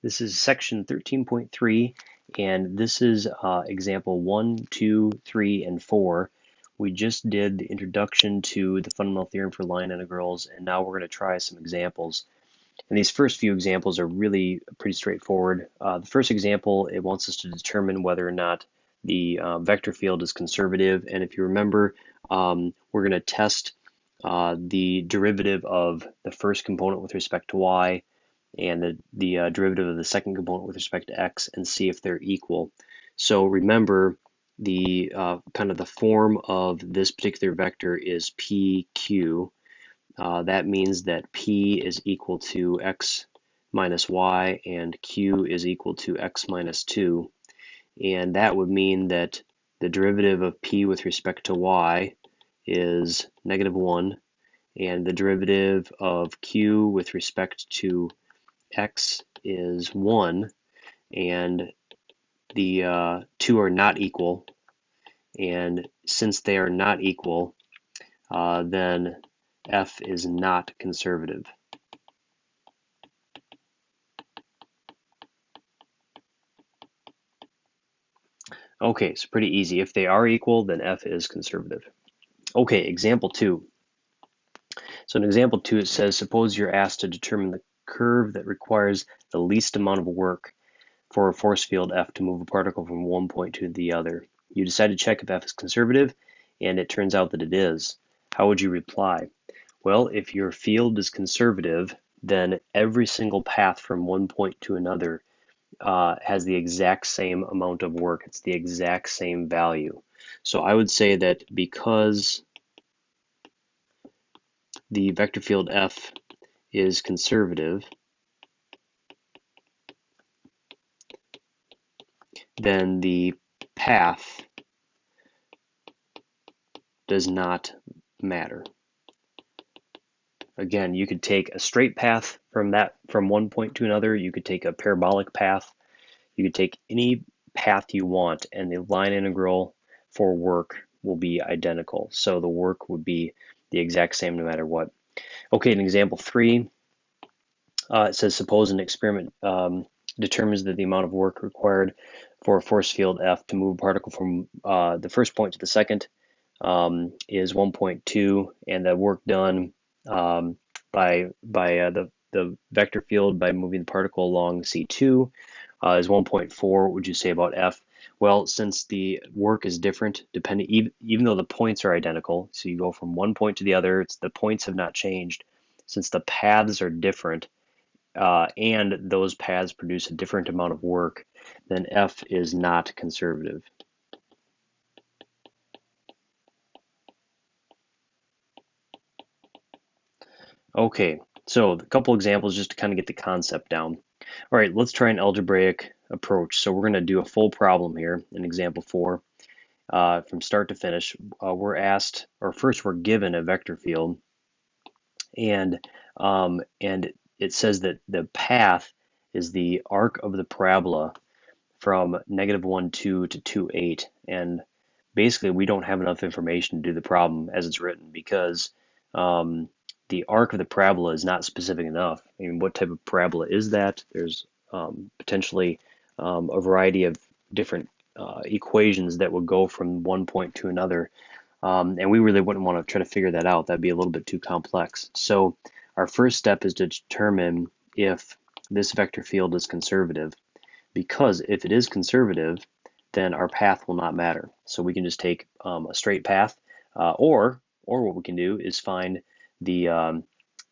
This is section 13.3, and this is example 1, 2, 3, and 4. We just did the introduction to the fundamental theorem for line integrals, and now we're going to try some examples. And these first few examples are really pretty straightforward. The first example, it wants us to determine whether or not the vector field is conservative. And if you remember, we're going to test the derivative of the first component with respect to y and the derivative of the second component with respect to x and see if they're equal. So remember, the kind of the form of this particular vector is PQ. That means that P is equal to x minus y and Q is equal to x minus 2. And that would mean that the derivative of P with respect to y is -1, and the derivative of Q with respect to x is 1, and the two are not equal. And since they are not equal, then f is not conservative. Okay, so pretty easy. If they are equal, then f is conservative. Okay, example 2. So in example 2, it says, suppose you're asked to determine the curve that requires the least amount of work for a force field F to move a particle from one point to the other. You decide to check if F is conservative, and it turns out that it is. How would you reply? Well, if your field is conservative, then every single path from one point to another has the exact same amount of work. It's the exact same value. So I would say that because the vector field F is conservative, then the path does not matter. Again, you could take a straight path from one point to another. You could take a parabolic path. You could take any path you want, and the line integral for work will be identical. So the work would be the exact same no matter what. Okay, in example 3, it says, suppose an experiment determines that the amount of work required for a force field F to move a particle from the first point to the second is 1.2, and the work done by the vector field by moving the particle along C2 is 1.4. What would you say about F? Well, since the work is different, even though the points are identical, so you go from one point to the other, the points have not changed. Since the paths are different, and those paths produce a different amount of work, then F is not conservative. Okay, so a couple examples just to kind of get the concept down. All right, let's try an algebraic approach. So we're going to do a full problem here in example 4. From start to finish, we're asked, or first we're given a vector field, and it says that the path is the arc of the parabola from -1, 2 to 2, 8. And basically, we don't have enough information to do the problem as it's written because the arc of the parabola is not specific enough. I mean, what type of parabola is that? There's potentially a variety of different equations that would go from one point to another. And we really wouldn't want to try to figure that out. That'd be a little bit too complex. So our first step is to determine if this vector field is conservative, because if it is conservative, then our path will not matter. So we can just take a straight path, or what we can do is find the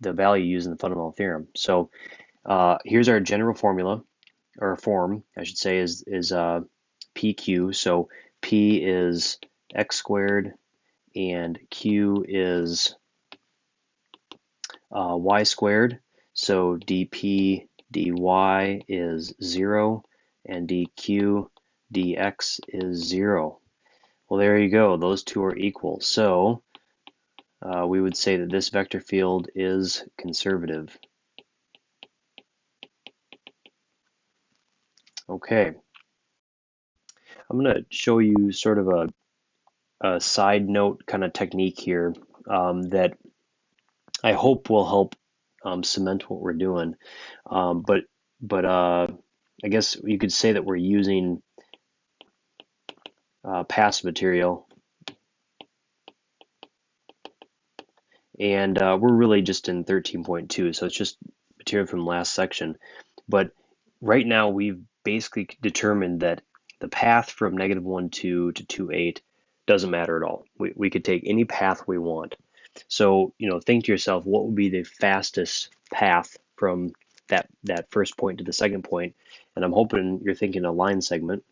value used in the fundamental theorem. So here's our general formula, or form, I should say, is PQ. So P is x squared, and Q is y squared. So dP dy is 0, and dq dx is 0. Well, there you go. Those two are equal. So we would say that this vector field is conservative. Okay. I'm going to show you sort of a side note kind of technique here that I hope will help cement what we're doing. But but I guess you could say that we're using past material, and we're really just in 13.2, so it's just material from last section. But right now we've basically determined that the path from -1, 2 to 2, 8 doesn't matter at all. We could take any path we want. So, think to yourself, what would be the fastest path from that first point to the second point? And I'm hoping you're thinking a line segment.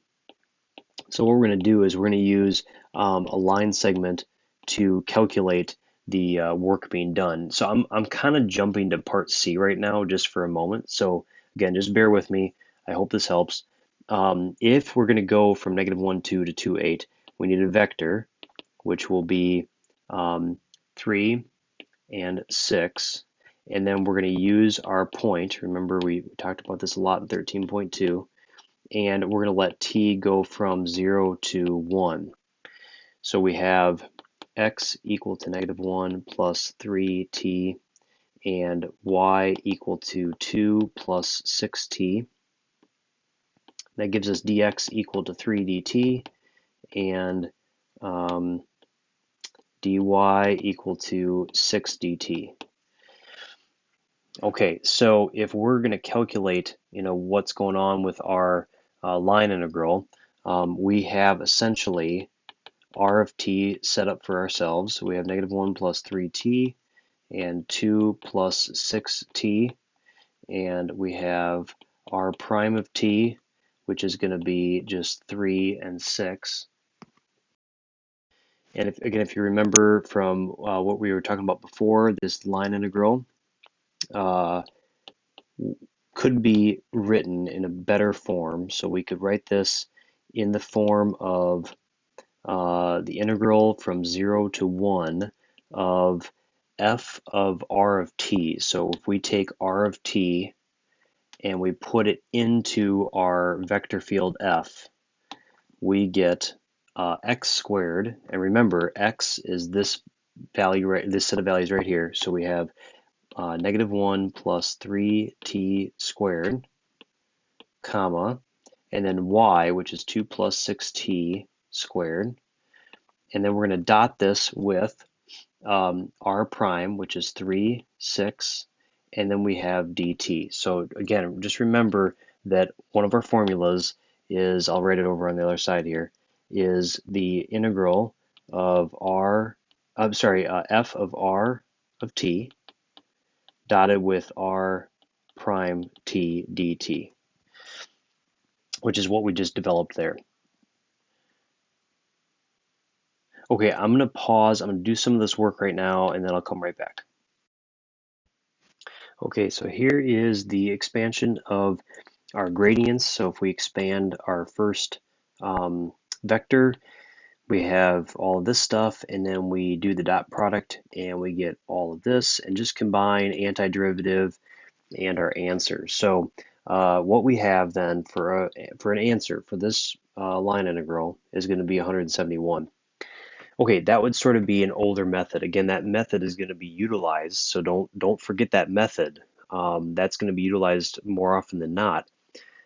So what we're going to do is we're going to use a line segment to calculate the work being done. So I'm kind of jumping to part C right now just for a moment. So again, just bear with me. I hope this helps. If we're going to go from -1, 2 to 2, 8, we need a vector, which will be 3 and 6. And then we're going to use our point. Remember, we talked about this a lot in 13.2. And we're going to let t go from 0 to 1. So we have x equal to -1 plus 3t and y equal to 2 plus 6t. That gives us dx equal to 3 dt and dy equal to 6 dt. Okay, so if we're going to calculate, what's going on with our line integral, we have essentially r of t set up for ourselves. So we have -1 plus 3t and 2 plus 6t, and we have r prime of t, which is going to be just 3 and 6. And if you remember from what we were talking about before, this line integral could be written in a better form. So we could write this in the form of the integral from 0 to 1 of f of r of t. So if we take r of t and we put it into our vector field f, we get x squared. And remember, x is this value, right, this set of values right here. So we have -1 plus 3t squared, comma, and then y, which is 2 plus 6t squared. And then we're going to dot this with r prime, which is 3, 6, and then we have dt. So again, just remember that one of our formulas is, I'll write it over on the other side here, is the integral of f of r of t dotted with r prime t dt, which is what we just developed there. Okay, I'm going to pause. I'm going to do some of this work right now, and then I'll come right back. Okay, so here is the expansion of our gradients. So if we expand our first vector, we have all of this stuff, and then we do the dot product, and we get all of this, and just combine antiderivative and our answer. So what we have then for an answer for this line integral is going to be 171. Okay, that would sort of be an older method. Again, that method is going to be utilized, so don't forget that method. That's going to be utilized more often than not.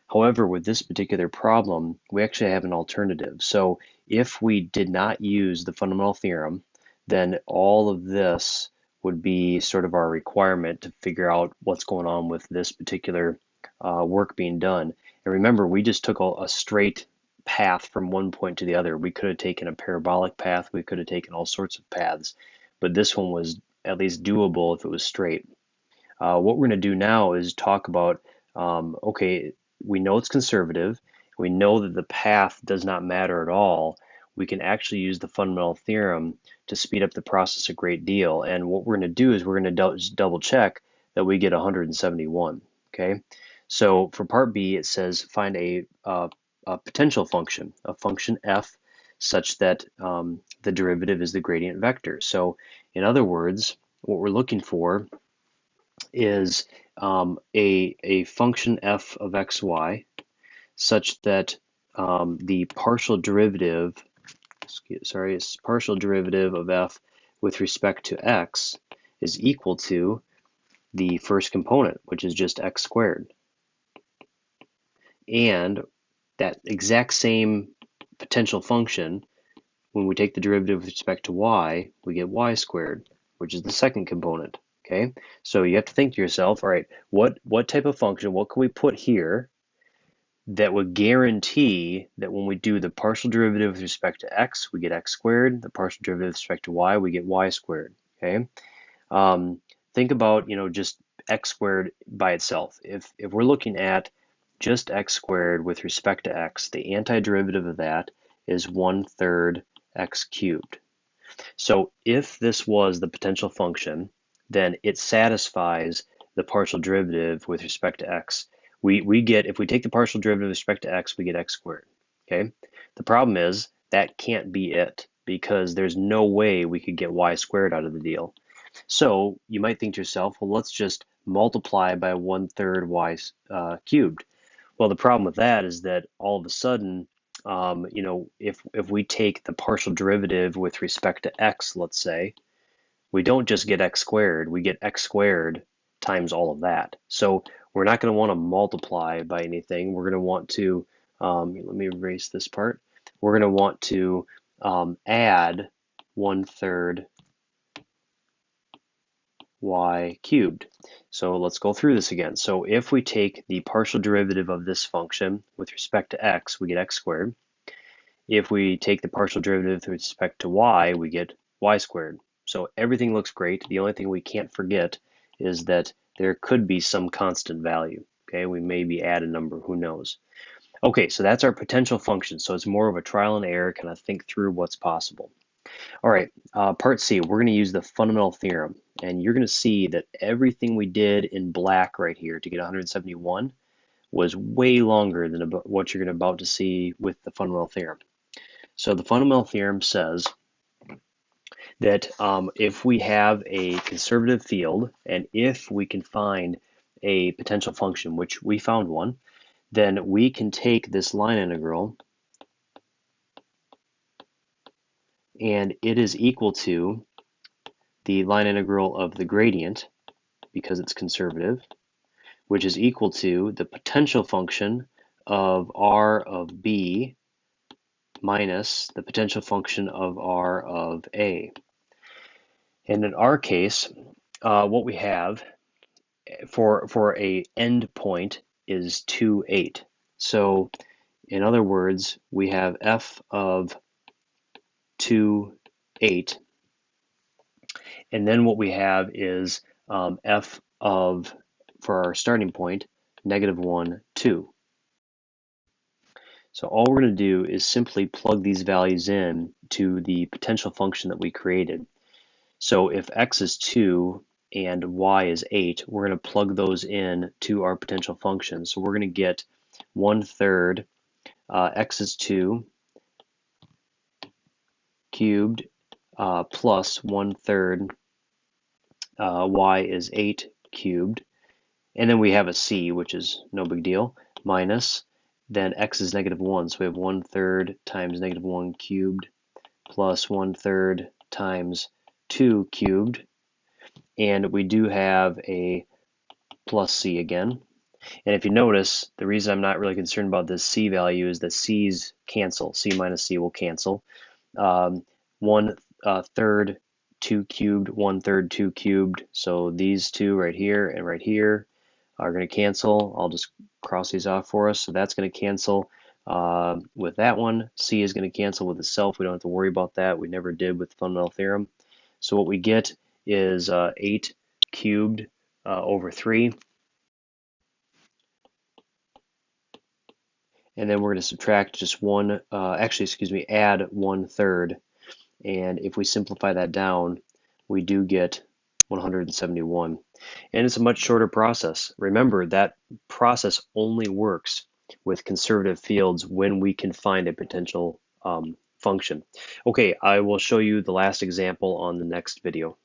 However, with this particular problem, we actually have an alternative. So if we did not use the fundamental theorem, then all of this would be sort of our requirement to figure out what's going on with this particular work being done. And remember, we just took a straight path from one point to the other. We could have taken a parabolic path, we could have taken all sorts of paths, but this one was at least doable if it was straight. What we're going to do now is talk about, okay, we know it's conservative, we know that the path does not matter at all. We can actually use the fundamental theorem to speed up the process a great deal. And what we're going to do is we're going to double check that we get 171. Okay, so for part B, it says find a potential function, a function f, such that the derivative is the gradient vector. So in other words, what we're looking for is a function f of xy such that the partial derivative of f with respect to x is equal to the first component, which is just x squared. And that exact same potential function, when we take the derivative with respect to y, we get y squared, which is the second component. Okay, so you have to think to yourself, all right, what type of function, what can we put here that would guarantee that when we do the partial derivative with respect to x, we get x squared, the partial derivative with respect to y, we get y squared. Okay, um, think about, just x squared by itself. If we're looking at just x squared with respect to x, the antiderivative of that is 1/3 x cubed. So if this was the potential function, then it satisfies the partial derivative with respect to x. We get, if we take the partial derivative with respect to x, we get x squared. Okay. The problem is that can't be it, because there's no way we could get y squared out of the deal. So you might think to yourself, well, let's just multiply by 1/3 y cubed. Well, the problem with that is that all of a sudden, if we take the partial derivative with respect to x, let's say, we don't just get x squared, we get x squared times all of that. So we're not going to want to multiply by anything. We're going to want to, let me erase this part. We're going to want to add 1/3 y cubed. So let's go through this again. So if we take the partial derivative of this function with respect to x, we get x squared. If we take the partial derivative with respect to y, we get y squared. So everything looks great. The only thing we can't forget is that there could be some constant value. Okay, we maybe add a number, who knows. Okay, so that's our potential function. So it's more of a trial and error, kind of think through what's possible. All right, part C, we're going to use the fundamental theorem. And you're going to see that everything we did in black right here to get 171 was way longer than what you're about to see with the fundamental theorem. So the fundamental theorem says that if we have a conservative field, and if we can find a potential function, which we found one, then we can take this line integral, and it is equal to the line integral of the gradient, because it's conservative, which is equal to the potential function of r of b minus the potential function of r of a. And in our case, what we have for a end point is 2, 8. So in other words, we have f of 2, 8. And then what we have is f of, for our starting point, -1, 2. So all we're going to do is simply plug these values in to the potential function that we created. So if x is 2 and y is 8, we're going to plug those in to our potential function. So we're going to get 1/3 x is 2 cubed plus 1/3 y is 8 cubed. And then we have a c, which is no big deal, minus, then x is -1. So we have 1/3 times -1 cubed plus 1/3 times 2 cubed. And we do have a plus c again. And if you notice, the reason I'm not really concerned about this c value is that c's cancel. C minus c will cancel. 1/3 2 cubed, 1/3 2 cubed. So these two right here and right here are going to cancel. I'll just cross these off for us. So that's going to cancel with that one. C is going to cancel with itself. We don't have to worry about that. We never did with the fundamental theorem. So what we get is 8 cubed over 3. And then we're going to subtract just one, add 1/3. And if we simplify that down, we do get 171. And it's a much shorter process. Remember, that process only works with conservative fields when we can find a potential function. Okay, I will show you the last example on the next video.